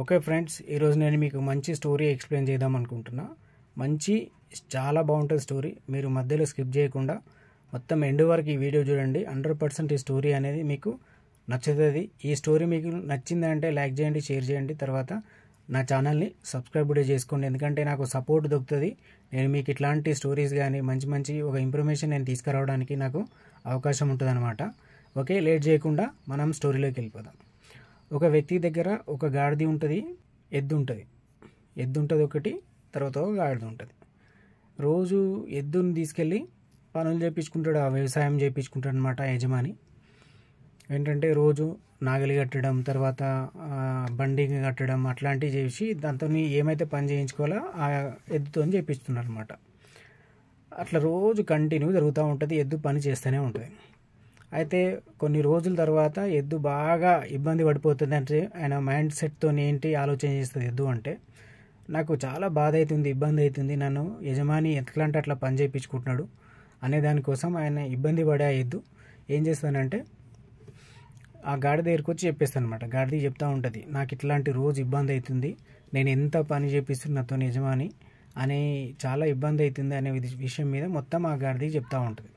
Okay friends, ఈరోజు నేను మీకు మంచి స్టోరీ ఎక్స్ప్లెయిన్ చేద్దాం అనుకుంటున్నా. చాలా బాగుంటుంది స్టోరీ. మీరు మధ్యలో స్కిప్ చేయకుండా మొత్తం ఎండ్ వరకు ఈ వీడియో చూడండి. 100% ఈ స్టోరీ అనేది మీకు నచ్చుతుంది. ఈ స్టోరీ మీకు నచ్చిందంటే లైక్ చేయండి, షేర్ చేయండి. తర్వాత నా ఛానల్ని సబ్స్క్రైబ్ కూడా చేసుకోండి, ఎందుకంటే నాకు సపోర్ట్ దొరుకుతుంది. నేను మీకు ఇట్లాంటి స్టోరీస్ కానీ మంచి ఒక ఇన్ఫర్మేషన్ నేను తీసుకురావడానికి నాకు అవకాశం ఉంటుంది అనమాట. ఓకే, లేట్ చేయకుండా మనం స్టోరీలోకి వెళ్ళిపోదాం. ఒక వ్యక్తి దగ్గర ఒక గాడిద ఉంటుంది, ఎద్దు ఉంటుంది ఒకటి, తర్వాత ఒక గాడిద ఉంటుంది. రోజు ఎద్దుని తీసుకెళ్ళి పనులు చేయించుకుంటాడు, ఆ వ్యవసాయం చేయించుకుంటాడు అనమాట యజమాని. ఏంటంటే రోజు నాగలి కట్టడం, తర్వాత బండి కట్టడం అట్లాంటివి చేసి దాంతో ఏమైతే పని చేయించుకోవాలో ఆ ఎద్దుతో చేయించుతున్నారు అనమాట. అట్లా రోజు కంటిన్యూ జరుగుతూ ఉంటుంది, ఎద్దు పని చేస్తూనే ఉంటుంది. అయితే కొన్ని రోజుల తర్వాత ఎద్దు బాగా ఇబ్బంది పడిపోతుంది. అంటే ఆయన మైండ్ సెట్తో ఏంటి ఆలోచన చేస్తుంది ఎద్దు అంటే, నాకు చాలా బాధ అవుతుంది, ఇబ్బంది అవుతుంది, నన్ను యజమాని ఎట్లా అంటే అట్లా పని చేయించుకుంటున్నాడు అనే దానికోసం ఆయన ఇబ్బంది పడే ఆ ఎద్దు ఏం చేస్తానంటే ఆ గాడిద దగ్గరికి వచ్చి చెప్పేస్తాను అనమాట. గాడిద చెప్తూ ఉంటుంది, నాకు ఇట్లాంటి రోజు ఇబ్బంది అవుతుంది, నేను ఎంత పని చేపిస్తున్నా నాతో యజమాని అని చాలా ఇబ్బంది అవుతుంది అనే విషయం మీద మొత్తం ఆ గాడిద చెప్తూ ఉంటుంది.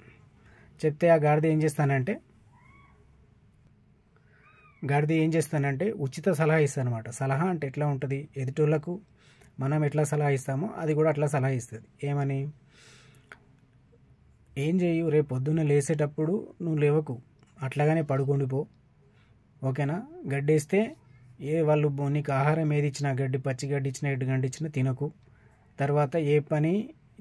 చెప్తే ఆ గాడిద ఏం చేస్తానంటే ఉచిత సలహా ఇస్తాను అనమాట. సలహా అంటే ఎట్లా ఉంటుంది, ఎదుటోళ్లకు మనం ఎట్లా సలహా ఇస్తామో అది కూడా అట్లా సలహా ఇస్తుంది. ఏమని, ఏం చేయు, రేపు పొద్దున్న లేసేటప్పుడు నువ్వు లేవకు, అట్లాగానే పడుకుండిపో, ఓకేనా. గడ్డేస్తే వాళ్ళు నీకు ఆహారం ఏది ఇచ్చినా, పచ్చి గడ్డి ఇచ్చినా, ఎడ్డు గడ్డి ఇచ్చినా తినకు. తర్వాత ఏ పని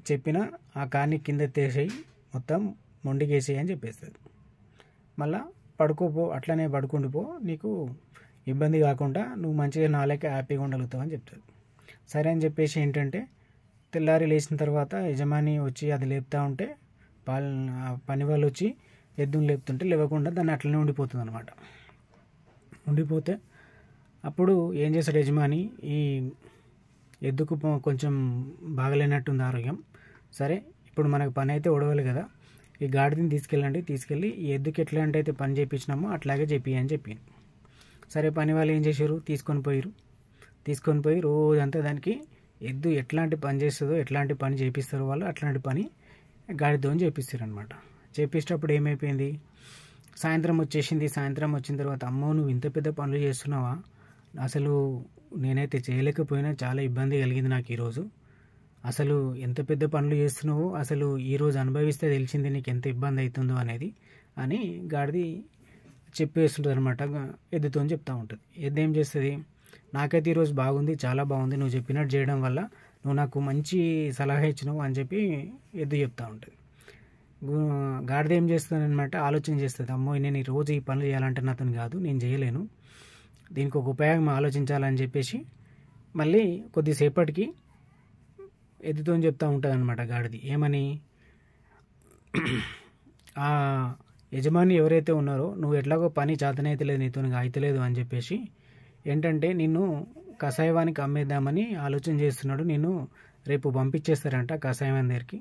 చెప్పినా ఆ కాని కింద తీసేయి, మొత్తం మొండికేసేయి అని చెప్పేస్తుంది. మళ్ళా పడుకోపో, అట్లనే పడుకుండిపో, నీకు ఇబ్బంది కాకుండా నువ్వు మంచిగా నాలేక హ్యాపీగా ఉండగలుగుతావు అని చెప్తుంది. సరే అని చెప్పేసి ఏంటంటే తెల్లారి లేచిన తర్వాత యజమాని వచ్చి అది లేపుతూ ఉంటే పని వాళ్ళు వచ్చి ఎద్దును లేపుతుంటే లేవకుండా దాన్ని అట్లనే ఉండిపోతుంది అనమాట. ఉండిపోతే అప్పుడు ఏం చేస్తాడు యజమాని, ఈ ఎద్దుకు కొంచెం బాగలేనట్టుంది ఆరోగ్యం. సరే, ఇప్పుడు మనకు పని అయితే ఒడవాలి కదా, ఈ గాడిదని తీసుకెళ్ళి ఈ ఎద్దుకి ఎట్లాంటి అయితే పని చేయించినామో అట్లాగే అని చెప్పింది. సరే, పని వాళ్ళు ఏం చేశారు, తీసుకొని పోయి రోజంతా దానికి ఎద్దు ఎట్లాంటి పని చేస్తుందో, ఎట్లాంటి పని చేపిస్తారో వాళ్ళు అట్లాంటి పని గాడితో చేపిస్తారు అనమాట. చేపించేటప్పుడు ఏమైపోయింది, సాయంత్రం వచ్చేసింది. సాయంత్రం వచ్చిన తర్వాత, అమ్మో నువ్వు ఇంత పెద్ద పనులు చేస్తున్నావా, అసలు నేనైతే చేయలేకపోయినా, చాలా ఇబ్బంది కలిగింది నాకు ఈరోజు, అసలు ఎంత పెద్ద పనులు చేస్తున్నావో అసలు ఈరోజు అనుభవిస్తే తెలిసింది నీకు ఎంత ఇబ్బంది అవుతుందో అనేది అని గాడిది చెప్పేస్తుంటుంది అనమాట. ఎద్దుతో చెప్తూ ఉంటుంది. ఎద్దు ఏం చేస్తుంది, నాకైతే ఈరోజు బాగుంది, చాలా బాగుంది, నువ్వు చెప్పినట్టు చేయడం వల్ల నువ్వు నాకు మంచి సలహా ఇచ్చినావు అని చెప్పి ఎద్దు చెప్తూ ఉంటుంది. గాడిద ఏం చేస్తుంది అనమాట, ఆలోచన చేస్తుంది, అమ్మో నేను ఈరోజు ఈ పనులు చేయాలంటే నాతో కాదు, నేను చేయలేను, దీనికి ఒక ఉపయోగం ఆలోచించాలని చెప్పేసి మళ్ళీ కొద్దిసేపటికి ఎద్దుతో చెప్తూ ఉంటుంది అనమాట గాడిది. ఏమని, ఆ యజమాని ఎవరైతే ఉన్నారో, నువ్వు ఎట్లాగో పని చేతనైతే లేదు, నీతో అయితలేదు అని చెప్పేసి ఏంటంటే నిన్ను కషాయవానికి అమ్మేద్దామని ఆలోచన చేస్తున్నాడు. నిన్ను రేపు పంపించేస్తారంట కషాయం దగ్గరికి.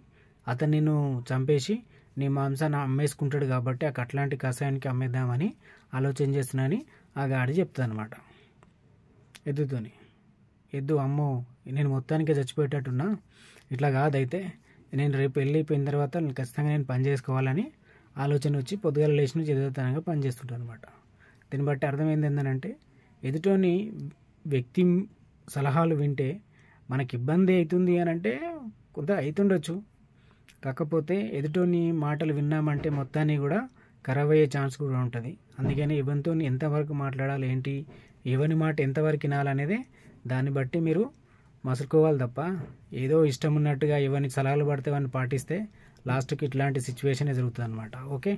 అతను నిన్ను చంపేసి నీ మాంసాన్ని అమ్మేసుకుంటాడు కాబట్టి అట్లాంటి కషాయానికి అమ్మేద్దామని ఆలోచన చేస్తున్నానని ఆ గాడి చెప్తుంది అనమాట ఎద్దుతోని. ఎద్దు, అమ్మో నేను మొత్తానికి చచ్చిపోయేటట్టున్నా, ఇట్లా కాదైతే నేను రేపు వెళ్ళిపోయిన తర్వాత ఖచ్చితంగా నేను పని చేసుకోవాలని ఆలోచన వచ్చి పొద్దుగాల లేచిన చదువుతానంగా పని చేస్తుంటాను అనమాట. దీన్ని బట్టి అర్థమైంది ఏంటంటే, ఎదుటోని వ్యక్తి సలహాలు వింటే మనకి ఇబ్బంది అవుతుంది అని అంటే కొంత అవుతుండొచ్చు, కాకపోతే ఎదుటోని మాటలు విన్నామంటే మొత్తాన్ని కూడా ఖరాబ్ అయ్యే ఛాన్స్ కూడా ఉంటుంది. అందుకని ఎవరితో ఎంతవరకు మాట్లాడాలి, ఏంటి, ఎవరి మాట ఎంతవరకు వినాలనేదే దాన్ని బట్టి మీరు మసులుకోవాలి తప్ప ఏదో ఇష్టం ఉన్నట్టుగా ఎవరిని సలహాలు పడితే వాడిని పాటిస్తే లాస్ట్కి ఇట్లాంటి సిచ్యువేషన్ జరుగుతుంది అనమాట. ఓకే.